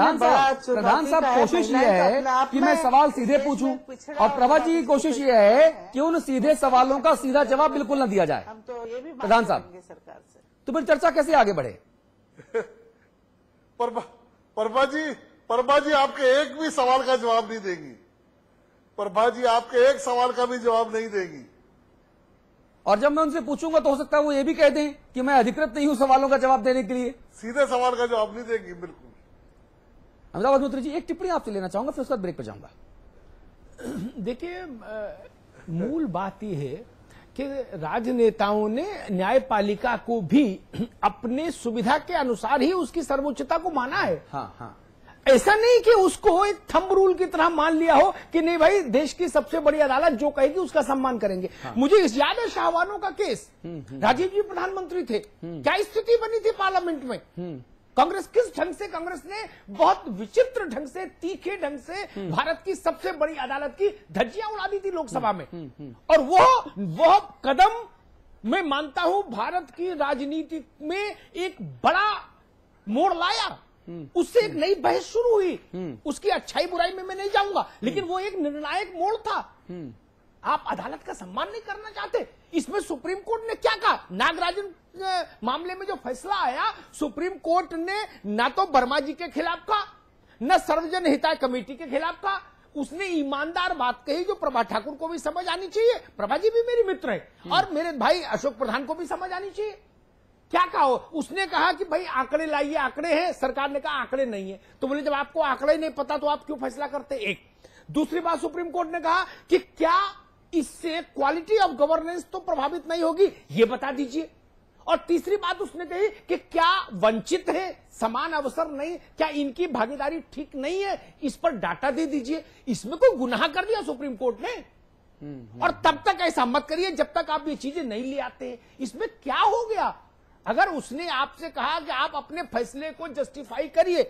प्रधान साहब कोशिश ये है कि मैं सवाल सीधे पूछूं और प्रभा जी की कोशिश ये है कि उन सीधे सवालों का सीधा जवाब बिल्कुल न दिया जाए। प्रधान साहब सरकार से तो फिर चर्चा कैसे आगे बढ़े? प्रभा जी आपके एक भी सवाल का जवाब नहीं देंगी। प्रभा जी आपके एक सवाल का भी जवाब नहीं देंगी। और जब मैं उनसे पूछूंगा तो हो सकता है वो ये भी कह दें कि मैं अधिकृत नहीं हूं सवालों का जवाब देने के लिए। सीधे सवाल का जवाब नहीं देंगी बिल्कुल। अमिताभ अग्निहोत्री जी, एक टिप्पणी आपसे लेना चाहूंगा, फिर उसके बाद ब्रेक पर जाऊंगा। देखिए, मूल बात यह है कि राजनेताओं ने न्यायपालिका को भी अपने सुविधा के अनुसार ही उसकी सर्वोच्चता को माना है। हाँ हाँ, ऐसा नहीं कि उसको एक थंब रूल की तरह मान लिया हो कि नहीं भाई देश की सबसे बड़ी अदालत जो कहेगी उसका सम्मान करेंगे। हाँ। मुझे याद है शाहबानो का केस, राजीव जी प्रधानमंत्री थे, क्या स्थिति बनी थी पार्लियामेंट में। कांग्रेस किस ढंग से, कांग्रेस ने बहुत विचित्र ढंग से, तीखे ढंग से भारत की सबसे बड़ी अदालत की धज्जियां उड़ा दी थी लोकसभा में। और वो कदम मैं मानता हूं भारत की राजनीति में एक बड़ा मोड़ लाया। उससे एक नई बहस शुरू हुई। उसकी अच्छाई बुराई में मैं नहीं जाऊंगा, लेकिन वो एक निर्णायक मोड़ था। आप अदालत का सम्मान नहीं करना चाहते, इसमें सुप्रीम कोर्ट ने क्या कहा? नागराजन मामले में जो फैसला आया, सुप्रीम कोर्ट ने ना तो वर्मा जी के खिलाफ कहा, न सर्वजन हिताय कमेटी के खिलाफ कहा। उसने ईमानदार बात कही जो प्रभा ठाकुर को भी समझ आनी चाहिए। प्रभा जी भी मेरी मित्र है और मेरे भाई अशोक प्रधान को भी समझ आनी चाहिए। क्या कहा? उसने कहा कि भाई आंकड़े लाइए, आंकड़े हैं। सरकार ने कहा आंकड़े नहीं है। तो बोले जब आपको आंकड़े नहीं पता तो आप क्यों फैसला करते? एक दूसरी बात, सुप्रीम कोर्ट ने कहा कि क्या इससे क्वालिटी ऑफ गवर्नेंस तो प्रभावित नहीं होगी, ये बता दीजिए। और तीसरी बात उसने कही कि क्या वंचित है, समान अवसर नहीं, क्या इनकी भागीदारी ठीक नहीं है, इस पर डाटा दे दीजिए। इसमें कोई गुनाह कर दिया सुप्रीम कोर्ट ने? और तब तक ऐसा मत करिए जब तक आप ये चीजें नहीं ले आते। इसमें क्या हो गया? अगर उसने आपसे कहा कि आप अपने फैसले को जस्टिफाई करिए,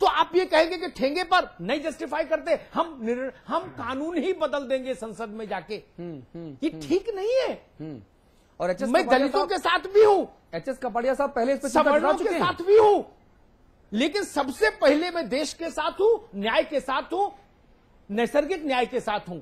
तो आप ये कहेंगे कि ठेंगे पर नहीं जस्टिफाई करते, हम कानून ही बदल देंगे संसद में जाके। ये ठीक नहीं है। और मैं दलितों के साथ भी हूं, एचएस कपाड़िया साहब पहले इस पर सवर्णों के साथ भी हूं, लेकिन सबसे पहले मैं देश के साथ हूं, न्याय के साथ हूं, नैसर्गिक न्याय के साथ हूं।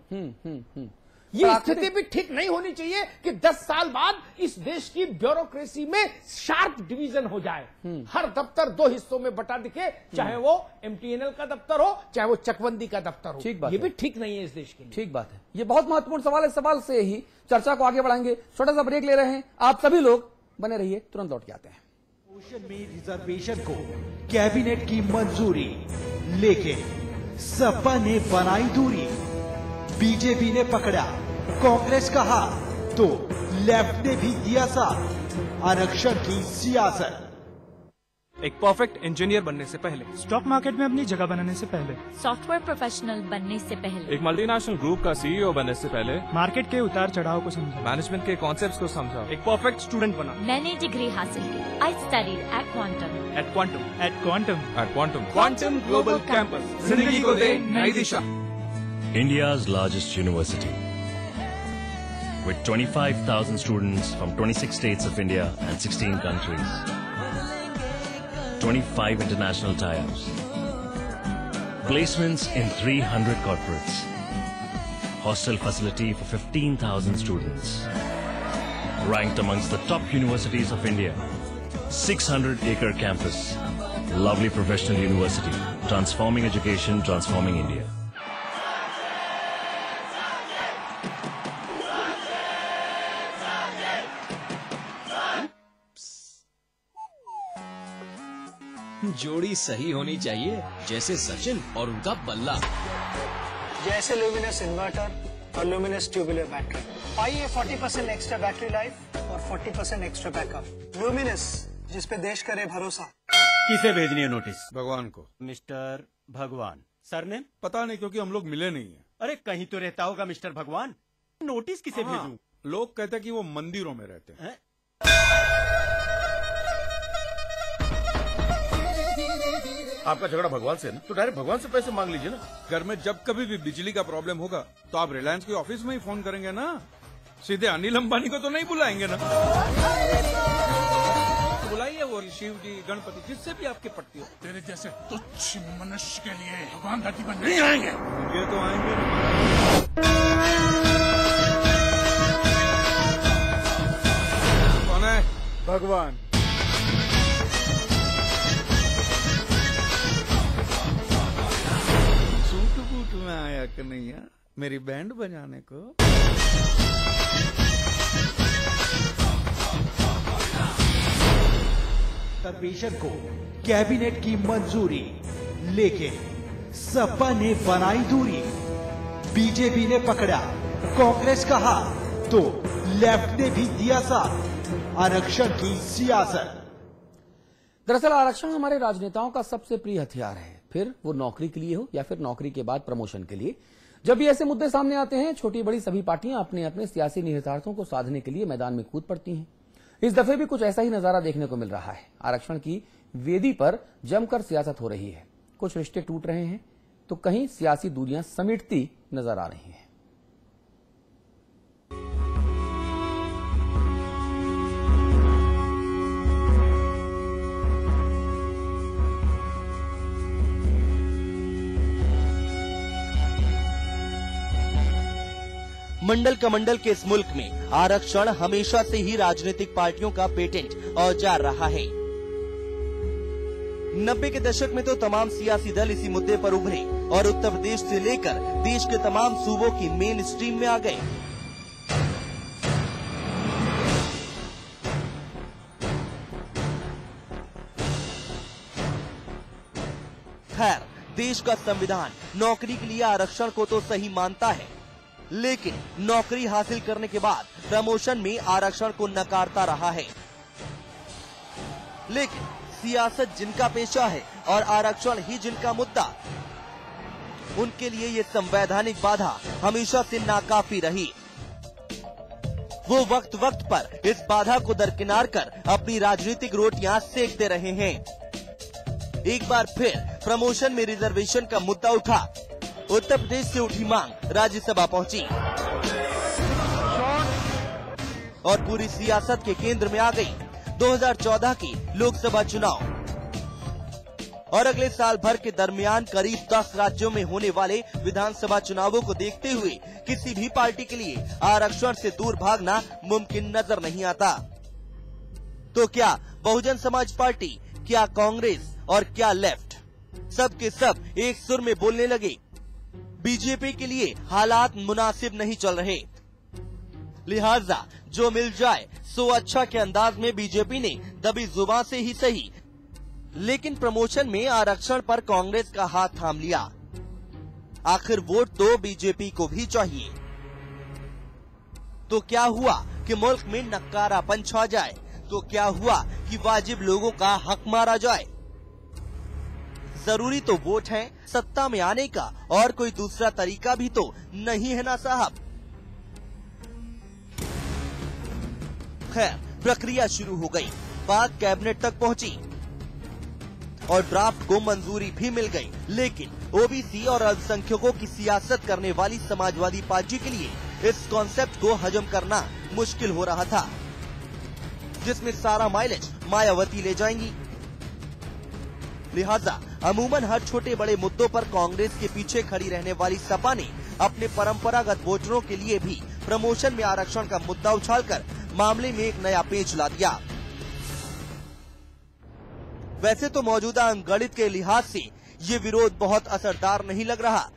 ये स्थिति भी ठीक नहीं होनी चाहिए कि 10 साल बाद इस देश की ब्यूरोक्रेसी में शार्प डिवीजन हो जाए। हर दफ्तर 2 हिस्सों में बटा दिखे, चाहे वो एमटीएनएल का दफ्तर हो, चाहे वो चकबंदी का दफ्तर हो। ठीक बात ये है। भी ठीक नहीं है इस देश के लिए। ठीक बात है। ये बहुत महत्वपूर्ण सवाल है। सवाल से ही चर्चा को आगे बढ़ाएंगे। छोटा सा ब्रेक ले रहे हैं, आप सभी लोग बने रहिए, तुरंत लौट के आते हैं। पोषण में रिजर्वेशन को कैबिनेट की मंजूरी, लेकिन सपा ने बनाई दूरी। बीजेपी ने पकड़ा कांग्रेस का हाथ, तो लेफ्ट ने भी दिया साथ। आरक्षण की सियासत। एक परफेक्ट इंजीनियर बनने से पहले, स्टॉक मार्केट में अपनी जगह बनाने से पहले, सॉफ्टवेयर प्रोफेशनल बनने से पहले, एक मल्टीनेशनल ग्रुप का सीईओ बनने से पहले, मार्केट के उतार चढ़ाव को समझा, मैनेजमेंट के कॉन्सेप्ट्स को समझा, एक परफेक्ट स्टूडेंट बना। मैंने डिग्री हासिल की। I studied at quantum quantum global campus, जिंदगी को दे नई दिशा। India's largest university, with 25,000 students from 26 states of India and 16 countries. 25 international tie-ups. Placements in 300 corporates. Hostel facility for 15,000 students. Ranked amongst the top universities of India. 600-acre campus. Lovely professional university. Transforming education, transforming India. जोड़ी सही होनी चाहिए, जैसे सचिन और उनका बल्ला, जैसे luminous inverter और ल्यूमिनस ट्यूबुलर बैटरी। पाइए 40% एक्स्ट्रा बैटरी लाइफ और 40% एक्स्ट्रा बैकअप। ल्यूमिनस, जिस पे देश करे भरोसा। किसे भेजनी है नोटिस? भगवान को। मिस्टर भगवान। सरनेम? पता नहीं, क्योंकि हम लोग मिले नहीं है। अरे कहीं तो रहता होगा मिस्टर भगवान। नोटिस किसे भेजूं? लोग कहते हैं कि वो मंदिरों में रहते हैं। आपका झगड़ा भगवान से ना, तो डायरेक्ट भगवान से पैसे मांग लीजिए ना। घर में जब कभी भी बिजली का प्रॉब्लम होगा तो आप रिलायंस के ऑफिस में ही फोन करेंगे ना, सीधे अनिल अंबानी को तो नहीं बुलाएंगे ना। बुलाइए, वो शिव जी, गणपति, जिससे भी आपकी पट्टी हो। तेरे जैसे तुच्छ मनुष्य के लिए भगवान धरती पर नहीं आएंगे। ये तो आएंगे। कौन है? भगवान। सूट बूट में आया कन्हैया मेरी बैंड बजाने को। पेशर को कैबिनेट की मंजूरी, लेकिन सपा ने बनाई दूरी। बीजेपी ने पकड़ा कांग्रेस का हाथ, तो लेफ्ट ने भी दिया साथ। आरक्षण की सियासत। दरअसल आरक्षण हमारे राजनेताओं का सबसे प्रिय हथियार है, फिर वो नौकरी के लिए हो या फिर नौकरी के बाद प्रमोशन के लिए। जब भी ऐसे मुद्दे सामने आते हैं, छोटी बड़ी सभी पार्टियां अपने अपने सियासी निहितार्थों को साधने के लिए मैदान में कूद पड़ती हैं। इस दफे भी कुछ ऐसा ही नजारा देखने को मिल रहा है। आरक्षण की वेदी पर जमकर सियासत हो रही है। कुछ रिश्ते टूट रहे हैं तो कहीं सियासी दूरियां समेटती नजर आ रही हैं। मंडल कमंडल के इस मुल्क में आरक्षण हमेशा से ही राजनीतिक पार्टियों का पेटेंट औजार रहा है। 90 के दशक में तो तमाम सियासी दल इसी मुद्दे पर उभरे और उत्तर प्रदेश से लेकर देश के तमाम सूबों की मेन स्ट्रीम में आ गए। खैर, देश का संविधान नौकरी के लिए आरक्षण को तो सही मानता है, लेकिन नौकरी हासिल करने के बाद प्रमोशन में आरक्षण को नकारता रहा है। लेकिन सियासत जिनका पेशा है और आरक्षण ही जिनका मुद्दा, उनके लिए ये संवैधानिक बाधा हमेशा से नाकाफी रही। वो वक्त वक्त पर इस बाधा को दरकिनार कर अपनी राजनीतिक रोटियां सेकते रहे हैं। एक बार फिर प्रमोशन में रिजर्वेशन का मुद्दा उठा। उत्तर प्रदेश से उठी मांग राज्यसभा पहुंची और पूरी सियासत के केंद्र में आ गई 2014 की लोकसभा चुनाव और अगले साल भर के दरमियान करीब 10 राज्यों में होने वाले विधानसभा चुनावों को देखते हुए किसी भी पार्टी के लिए आरक्षण से दूर भागना मुमकिन नजर नहीं आता। तो क्या बहुजन समाज पार्टी, क्या कांग्रेस और क्या लेफ्ट, सब के सब एक सुर में बोलने लगे, बीजेपी के लिए हालात मुनासिब नहीं चल रहे, लिहाजा जो मिल जाए सो अच्छा के अंदाज में बीजेपी ने दबी जुबान से ही सही, लेकिन प्रमोशन में आरक्षण पर कांग्रेस का हाथ थाम लिया। आखिर वोट तो बीजेपी को भी चाहिए। तो क्या हुआ कि मुल्क में नकारापन छा जाए? तो क्या हुआ कि वाजिब लोगों का हक मारा जाए? जरूरी तो वोट है, सत्ता में आने का और कोई दूसरा तरीका भी तो नहीं है ना साहब। खैर, प्रक्रिया शुरू हो गई, बात कैबिनेट तक पहुंची और ड्राफ्ट को मंजूरी भी मिल गई। लेकिन ओबीसी और अल्पसंख्यकों की सियासत करने वाली समाजवादी पार्टी के लिए इस कॉन्सेप्ट को हजम करना मुश्किल हो रहा था, जिसमें सारा माइलेज मायावती ले जाएंगी। लिहाजा अमूमन हर छोटे बड़े मुद्दों पर कांग्रेस के पीछे खड़ी रहने वाली सपा ने अपने परंपरागत वोटरों के लिए भी प्रमोशन में आरक्षण का मुद्दा उछालकर मामले में एक नया पेच ला दिया। वैसे तो मौजूदा अंकगणित के लिहाज से ये विरोध बहुत असरदार नहीं लग रहा,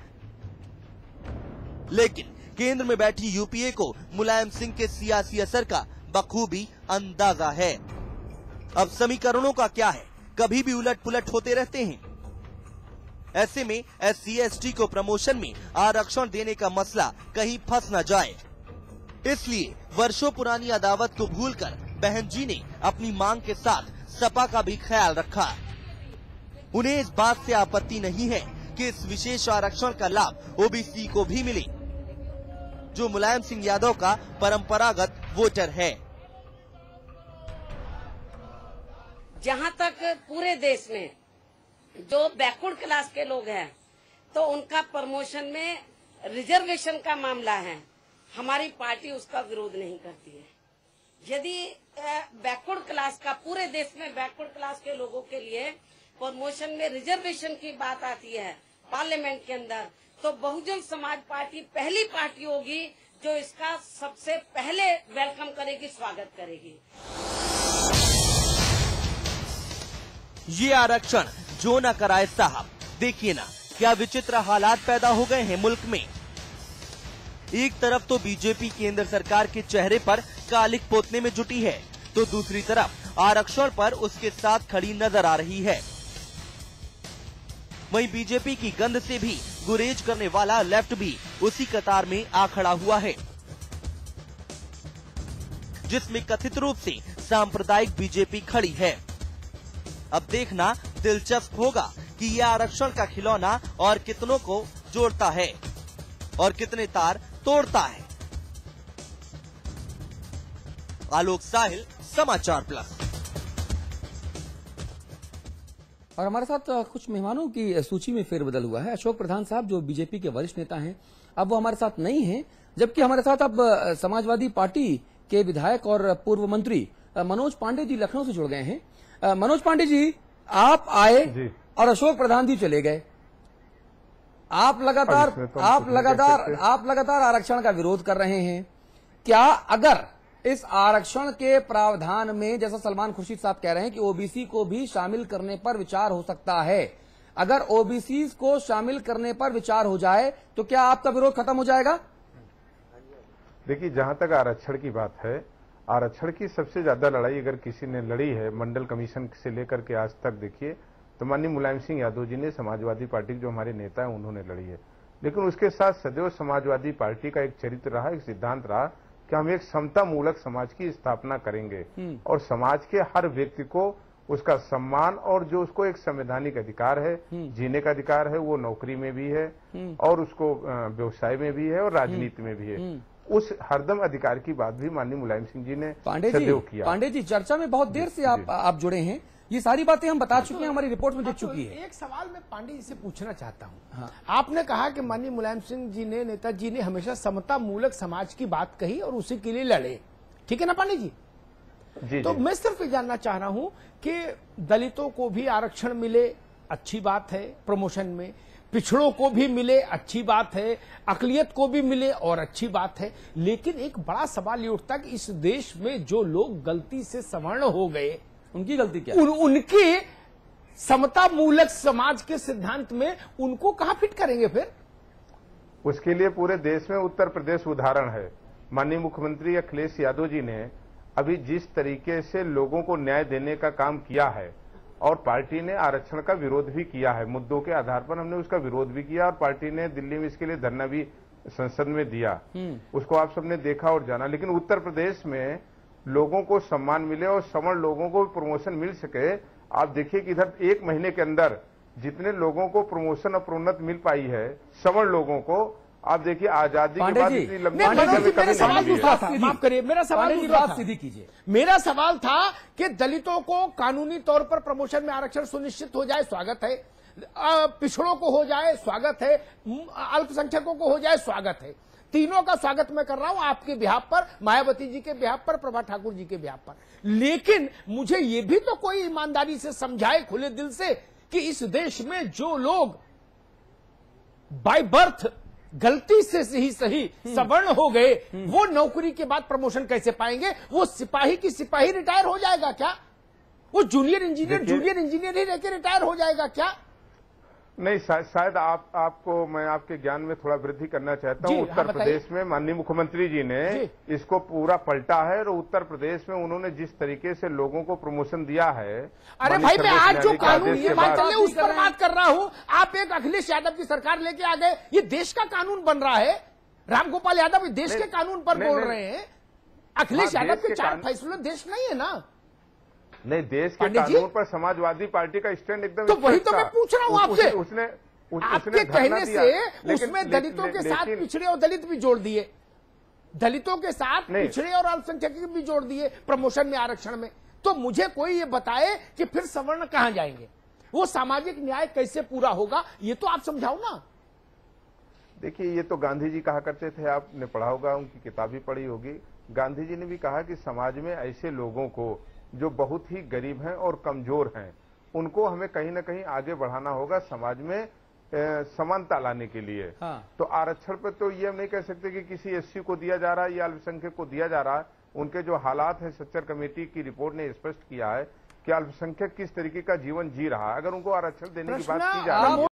लेकिन केंद्र में बैठी यूपीए को मुलायम सिंह के सियासी असर का बखूबी अंदाजा है। अब समीकरणों का क्या है, कभी भी उलट पुलट होते रहते हैं। ऐसे में SC/ST को प्रमोशन में आरक्षण देने का मसला कहीं फंस न जाए, इसलिए वर्षों पुरानी अदावत को भूलकर बहन जी ने अपनी मांग के साथ सपा का भी ख्याल रखा। उन्हें इस बात से आपत्ति नहीं है कि इस विशेष आरक्षण का लाभ ओबीसी को भी मिले, जो मुलायम सिंह यादव का परंपरागत वोटर है। जहाँ तक पूरे देश में जो बैकवर्ड क्लास के लोग हैं, तो उनका प्रमोशन में रिजर्वेशन का मामला है, हमारी पार्टी उसका विरोध नहीं करती है। यदि बैकवर्ड क्लास का पूरे देश में बैकवर्ड क्लास के लोगों के लिए प्रमोशन में रिजर्वेशन की बात आती है पार्लियामेंट के अंदर, तो बहुजन समाज पार्टी पहली पार्टी होगी जो इसका सबसे पहले वेलकम करेगी, स्वागत करेगी। ये आरक्षण जो न कराए साहब, देखिए ना क्या विचित्र हालात पैदा हो गए हैं मुल्क में। एक तरफ तो बीजेपी केंद्र सरकार के चेहरे पर कालिक पोतने में जुटी है, तो दूसरी तरफ आरक्षण पर उसके साथ खड़ी नजर आ रही है। वहीं बीजेपी की गंध से भी गुरेज करने वाला लेफ्ट भी उसी कतार में आ खड़ा हुआ है, जिसमें कथित रूप से सांप्रदायिक बीजेपी खड़ी है। अब देखना दिलचस्प होगा कि यह आरक्षण का खिलौना और कितनों को जोड़ता है और कितने तार तोड़ता है। आलोक साहिल, समाचार प्लस। और हमारे साथ कुछ मेहमानों की सूची में फेरबदल हुआ है। अशोक प्रधान साहब जो बीजेपी के वरिष्ठ नेता हैं, अब वो हमारे साथ नहीं हैं, जबकि हमारे साथ अब समाजवादी पार्टी के विधायक और पूर्व मंत्री मनोज पांडे जी लखनऊ से जुड़ गए हैं। मनोज पांडे जी, आप आए और अशोक प्रधान जी चले गए। आप लगातार आरक्षण का विरोध कर रहे हैं। क्या अगर इस आरक्षण के प्रावधान में, जैसा सलमान खुर्शीद साहब कह रहे हैं कि ओबीसी को भी शामिल करने पर विचार हो सकता है, अगर ओबीसी को शामिल करने पर विचार हो जाए तो क्या आपका विरोध खत्म हो जाएगा? देखिए, जहां तक आरक्षण की बात है, आरक्षण की सबसे ज्यादा लड़ाई अगर किसी ने लड़ी है मंडल कमीशन से लेकर के आज तक देखिए तो माननीय मुलायम सिंह यादव जी ने, समाजवादी पार्टी के जो हमारे नेता हैं उन्होंने लड़ी है। लेकिन उसके साथ सदैव समाजवादी पार्टी का एक चरित्र रहा, एक सिद्धांत रहा कि हम एक समता मूलक समाज की स्थापना करेंगे और समाज के हर व्यक्ति को उसका सम्मान और जो उसको एक संवैधानिक अधिकार है, जीने का अधिकार है, वो नौकरी में भी है और उसको व्यवसाय में भी है और राजनीति में भी है। उस हरदम अधिकार की बात भी माननीय मुलायम सिंह जी ने सदैव किया। पांडे जी, चर्चा में बहुत देर से आप जुड़े हैं, ये सारी बातें हम बता चुके हैं, हमारी रिपोर्ट में दिख चुकी है। एक सवाल मैं पांडे जी से पूछना चाहता हूं। हाँ। आपने कहा कि माननीय मुलायम सिंह जी ने, नेताजी ने हमेशा समता मूलक समाज की बात कही और उसी के लिए लड़े, ठीक है ना पांडे जी? तो मैं सिर्फ ये जानना चाह रहा हूं कि दलितों को भी आरक्षण मिले, अच्छी बात है प्रमोशन में, पिछड़ों को भी मिले, अच्छी बात है, अकलियत को भी मिले और अच्छी बात है, लेकिन एक बड़ा सवाल ये उठता कि इस देश में जो लोग गलती से सवर्ण हो गए, उनकी गलती क्या? उनके समता मूलक समाज के सिद्धांत में उनको कहां फिट करेंगे फिर? उसके लिए पूरे देश में उत्तर प्रदेश उदाहरण है। माननीय मुख्यमंत्री अखिलेश यादव जी ने अभी जिस तरीके से लोगों को न्याय देने का काम किया है और पार्टी ने आरक्षण का विरोध भी किया है, मुद्दों के आधार पर हमने उसका विरोध भी किया और पार्टी ने दिल्ली में इसके लिए धरना भी संसद में दिया, उसको आप सबने देखा और जाना। लेकिन उत्तर प्रदेश में लोगों को सम्मान मिले और सवर्ण लोगों को प्रमोशन मिल सके। आप देखिए कि इधर 1 महीने के अंदर जितने लोगों को प्रमोशन और प्रोन्नत मिल पाई है सवर्ण लोगों को, आप देखिए आजादी के बाद इतनी लंबी माफ करिए, मेरा सवाल सीधी कीजिए। मेरा सवाल था कि दलितों को कानूनी तौर पर प्रमोशन में आरक्षण सुनिश्चित हो जाए, स्वागत है, पिछड़ों को हो जाए, स्वागत है, अल्पसंख्यकों को हो जाए, स्वागत है। तीनों का स्वागत मैं कर रहा हूं, आपके बिहाफ पर, मायावती जी के बिहाफ पर, प्रभा ठाकुर जी के बिहाफ पर। लेकिन मुझे ये भी तो कोई ईमानदारी से समझाए खुले दिल से कि इस देश में जो लोग बाय बर्थ गलती से ही सही सवर्ण हो गए, वो नौकरी के बाद प्रमोशन कैसे पाएंगे? वो सिपाही की सिपाही रिटायर हो जाएगा क्या? वो जूनियर इंजीनियर ही रह के रिटायर हो जाएगा क्या? नहीं, शायद आपको मैं आपके ज्ञान में थोड़ा वृद्धि करना चाहता हूं। उत्तर प्रदेश में माननीय मुख्यमंत्री जी ने इसको पूरा पलटा है और उत्तर प्रदेश में उन्होंने जिस तरीके से लोगों को प्रमोशन दिया है। अरे भाई, मैं आज जो कानून ये बात चल रही है उस पर बात कर रहा हूं। आप एक अखिलेश यादव की सरकार लेके आ गए, ये देश का कानून बन रहा है। रामगोपाल यादव देश के कानून पर बोल रहे हैं। अखिलेश यादव के 4 फैसले देश नहीं है ना? नहीं, देश के कानून पर समाजवादी पार्टी का स्टैंड एकदम, तो वही तो मैं पूछ रहा हूं आपसे। उसने आपके कहने से उसमें दलितों के साथ पिछड़े और दलित भी जोड़ दिए, दलितों के साथ पिछड़े और अल्पसंख्यक भी जोड़ दिए प्रमोशन में, आरक्षण में। तो मुझे कोई ये बताए कि फिर सवर्ण कहां जाएंगे, वो सामाजिक न्याय कैसे पूरा होगा, ये तो आप समझाओ ना। देखिए, ये तो गांधी जी कहा करते थे, आपने पढ़ा होगा, उनकी किताब भी पढ़ी होगी, गांधी जी ने भी कहा कि समाज में ऐसे लोगों को जो बहुत ही गरीब हैं और कमजोर हैं, उनको हमें कहीं ना कहीं आगे बढ़ाना होगा समाज में समानता लाने के लिए। हाँ। तो आरक्षण पे तो ये हम नहीं कह सकते कि किसी एससी को दिया जा रहा है या अल्पसंख्यक को दिया जा रहा है। उनके जो हालात हैं, सच्चर कमेटी की रिपोर्ट ने स्पष्ट किया है कि अल्पसंख्यक किस तरीके का जीवन जी रहा है। अगर उनको आरक्षण देने की बात की जा रही है